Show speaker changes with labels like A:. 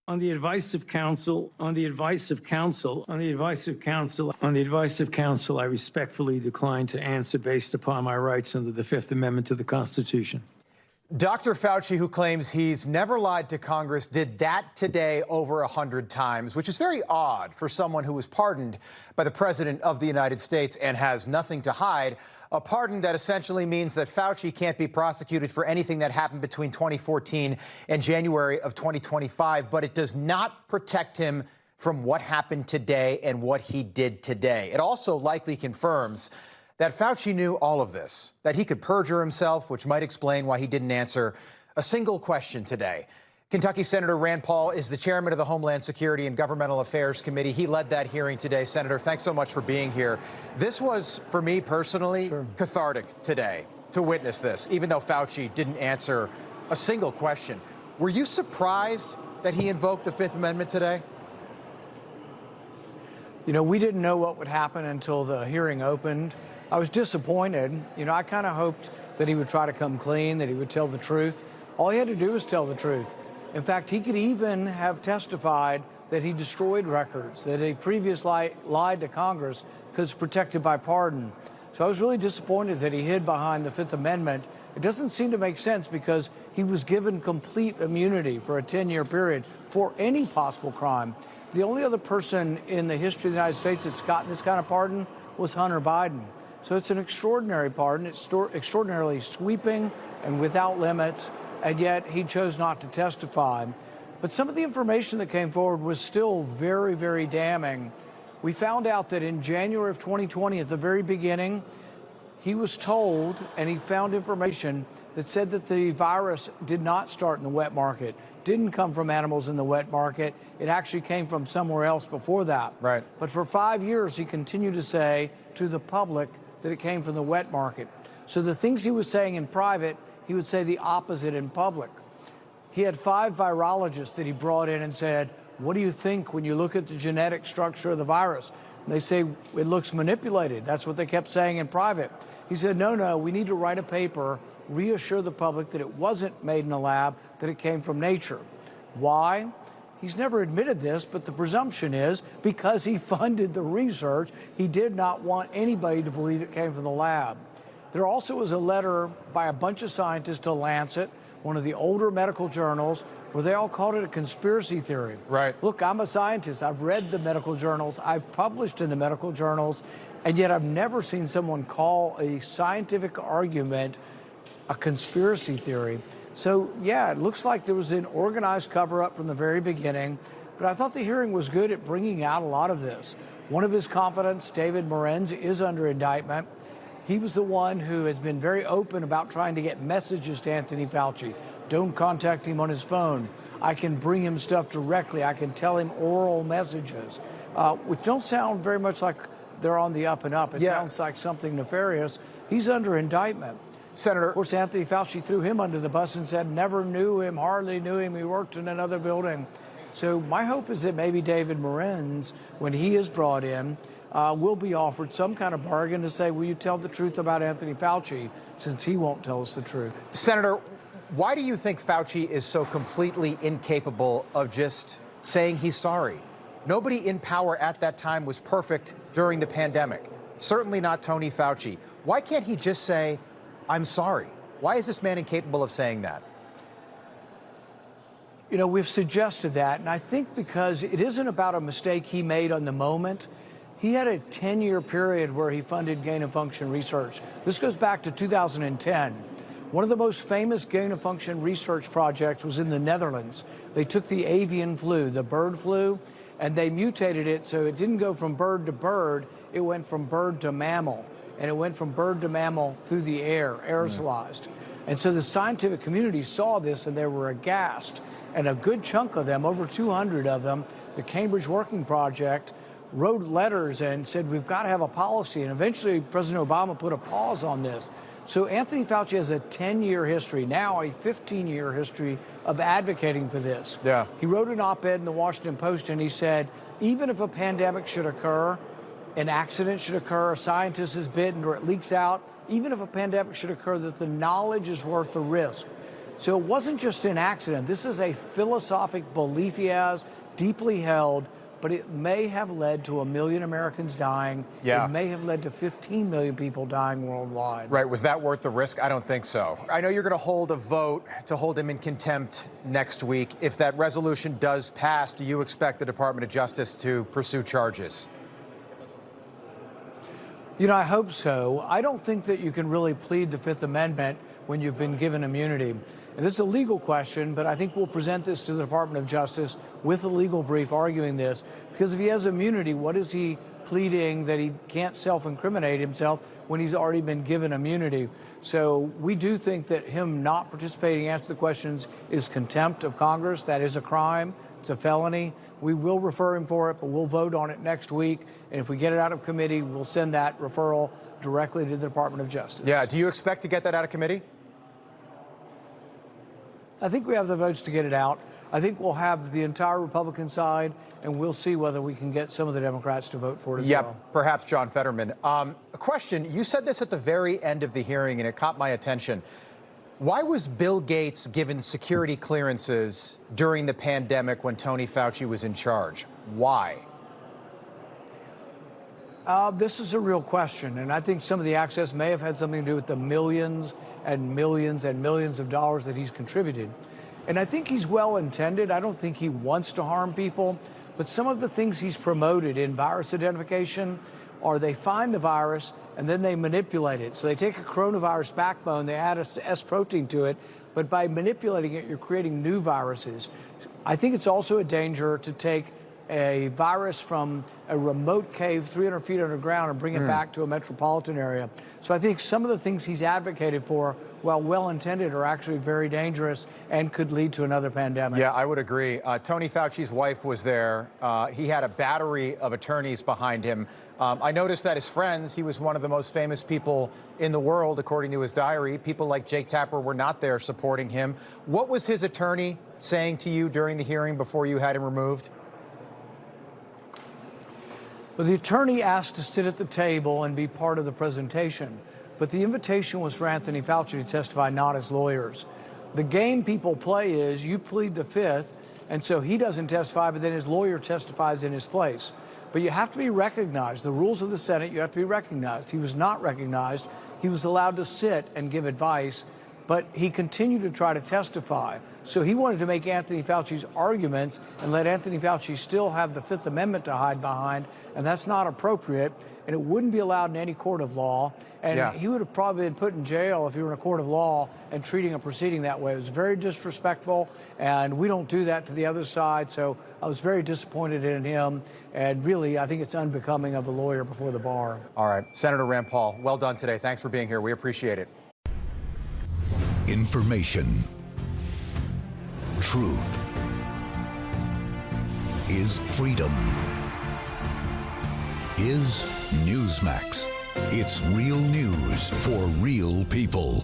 A: On the advice of counsel, I respectfully decline to answer based upon my rights under the Fifth Amendment to the Constitution.
B: Dr. Fauci, who claims he's never lied to Congress, did that today over 100 times, which is very odd for someone who was pardoned by the President of the United States and has nothing to hide. A pardon that essentially means that Fauci can't be prosecuted for anything that happened between 2014 and January of 2025, but it does not protect him from what happened today and what he did today. It also likely confirms that Fauci knew all of this, that he could perjure himself, which might explain why he didn't answer a single question today. Kentucky Senator Rand Paul is the chairman of the Homeland Security and Governmental Affairs Committee. He led that hearing today. Senator, thanks so much for being here. This was, for me personally, cathartic today to witness this, even though Fauci didn't answer a single question. Were you surprised that he invoked the Fifth Amendment today?
C: You know, we didn't know what would happen until the hearing opened. I was disappointed. You know, I kind of hoped that he would try to come clean, that he would tell the truth. All he had to do was tell the truth. In fact, he could even have testified that he destroyed records, that he previously lied to Congress because it's protected by pardon. So I was really disappointed that he hid behind the Fifth Amendment. It doesn't seem to make sense because he was given complete immunity for a 10-year period for any possible crime. The only other person in the history of the United States that's gotten this kind of pardon was Hunter Biden. So it's an extraordinary pardon. It's extraordinarily sweeping and without limits, and yet he chose not to testify. But some of the information that came forward was still very, very damning. We found out that in January of 2020, at the very beginning, he was told, and he found information that said that the virus did not start in the wet market, didn't come from animals in the wet market. It actually came from somewhere else before that.
B: Right.
C: But for 5 years, he continued to say to the public that it came from the wet market. So the things he was saying in private, he would say the opposite in public. He had 5 virologists that he brought in and said, what do you think when you look at the genetic structure of the virus? And they say, it looks manipulated. That's what they kept saying in private. He said, no, we need to write a paper, reassure the public that it wasn't made in a lab, that it came from nature. Why? He's never admitted this, but the presumption is because he funded the research, he did not want anybody to believe it came from the lab. There also was a letter by a bunch of scientists to Lancet, one of the older medical journals, where they all called it a conspiracy theory.
B: Right.
C: Look, I'm a scientist. I've read the medical journals. I've published in the medical journals, and yet I've never seen someone call a scientific argument a conspiracy theory. So, yeah, it looks like there was an organized cover-up from the very beginning, but I thought the hearing was good at bringing out a lot of this. One of his confidants, David Morenz, is under indictment. He was the one who has been very open about trying to get messages to Anthony Fauci. Don't contact him on his phone. I can bring him stuff directly. I can tell him oral messages, which don't sound very much like they're on the up and up. It sounds like something nefarious. He's under indictment.
B: Senator.
C: Of course, Anthony Fauci threw him under the bus and said, never knew him, hardly knew him. He worked in another building. So my hope is that maybe David Morenz, when he is brought in, will be offered some kind of bargain to say, will you tell the truth about Anthony Fauci, since he won't tell us the truth.
B: Senator, why do you think Fauci is so completely incapable of just saying he's sorry? Nobody in power at that time was perfect during the pandemic. Certainly not Tony Fauci. Why can't he just say, I'm sorry? Why is this man incapable of saying that?
C: You know, we've suggested that, and I think because it isn't about a mistake he made on the moment. He had a 10-year period where he funded gain-of-function research. This goes back to 2010. One of the most famous gain-of-function research projects was in the Netherlands. They took the avian flu, the bird flu, and they mutated it so it didn't go from bird to bird, it went from bird to mammal. And it went from bird to mammal through the air, aerosolized. And so the scientific community saw this and they were aghast. And a good chunk of them, over 200 of them, the Cambridge Working Project, wrote letters and said, we've got to have a policy. And eventually President Obama put a pause on this. So Anthony Fauci has a 10-year history, now a 15-year history of advocating for this.
B: Yeah.
C: He wrote an op-ed in the Washington Post and he said, even if a pandemic should occur, an accident should occur, a scientist is bitten or it leaks out, even if a pandemic should occur, that the knowledge is worth the risk. So it wasn't just an accident. This is a philosophic belief he has, deeply held, but it may have led to 1 million Americans dying.
B: Yeah.
C: It may have led to 15 million people dying worldwide.
B: Right. Was that worth the risk? I don't think so. I know you're going to hold a vote to hold him in contempt next week. If that resolution does pass, do you expect the Department of Justice to pursue charges?
C: You know, I hope so. I don't think that you can really plead the Fifth Amendment when you've been given immunity. And this is a legal question, but I think we'll present this to the Department of Justice with a legal brief arguing this. Because if he has immunity, what is he pleading that he can't self-incriminate himself when he's already been given immunity? So we do think that him not participating to answer the questions is contempt of Congress. That is a crime. It's a felony. We will refer him for it, but we'll vote on it next week. And if we get it out of committee, we'll send that referral directly to the Department of Justice.
B: Yeah. Do you expect to get that out of committee?
C: I think we have the votes to get it out. I think we'll have the entire Republican side, and we'll see whether we can get some of the Democrats to vote for it as well.
B: Perhaps John Fetterman. A question. You said this at the very end of the hearing, and it caught my attention. Why was Bill Gates given security clearances during the pandemic when Tony Fauci was in charge? Why?
C: This is a real question, and I think some of the access may have had something to do with the millions and millions and millions of dollars that he's contributed. And I think he's well-intended. I don't think he wants to harm people, but some of the things he's promoted in virus identification are they find the virus and then they manipulate it. So they take a coronavirus backbone, they add a S protein to it, but by manipulating it, you're creating new viruses. I think it's also a danger to take a virus from a remote cave 300 feet underground and bring it back to a metropolitan area. So I think some of the things he's advocated for, while well-intended, are actually very dangerous and could lead to another pandemic.
B: Yeah, I would agree. Tony Fauci's wife was there. He had a battery of attorneys behind him. I noticed that his friends, he was one of the most famous people in the world, according to his diary. People like Jake Tapper were not there supporting him. What was his attorney saying to you during the hearing before you had him removed?
C: Well, the attorney asked to sit at the table and be part of the presentation, but the invitation was for Anthony Fauci to testify, not his lawyers. The game people play is you plead the Fifth, and so he doesn't testify, but then his lawyer testifies in his place. But you have to be recognized. The rules of the Senate, you have to be recognized. He was not recognized. He was allowed to sit and give advice, but he continued to try to testify. So he wanted to make Anthony Fauci's arguments and let Anthony Fauci still have the Fifth Amendment to hide behind, and that's not appropriate, and it wouldn't be allowed in any court of law. And he would have probably been put in jail if he were in a court of law and treating a proceeding that way. It was very disrespectful, and we don't do that to the other side, so I was very disappointed in him, and really, I think it's unbecoming of a lawyer before the bar.
B: All right. Senator Rand Paul, well done today. Thanks for being here. We appreciate it.
D: Information. Truth is freedom. Is Newsmax. It's real news for real people.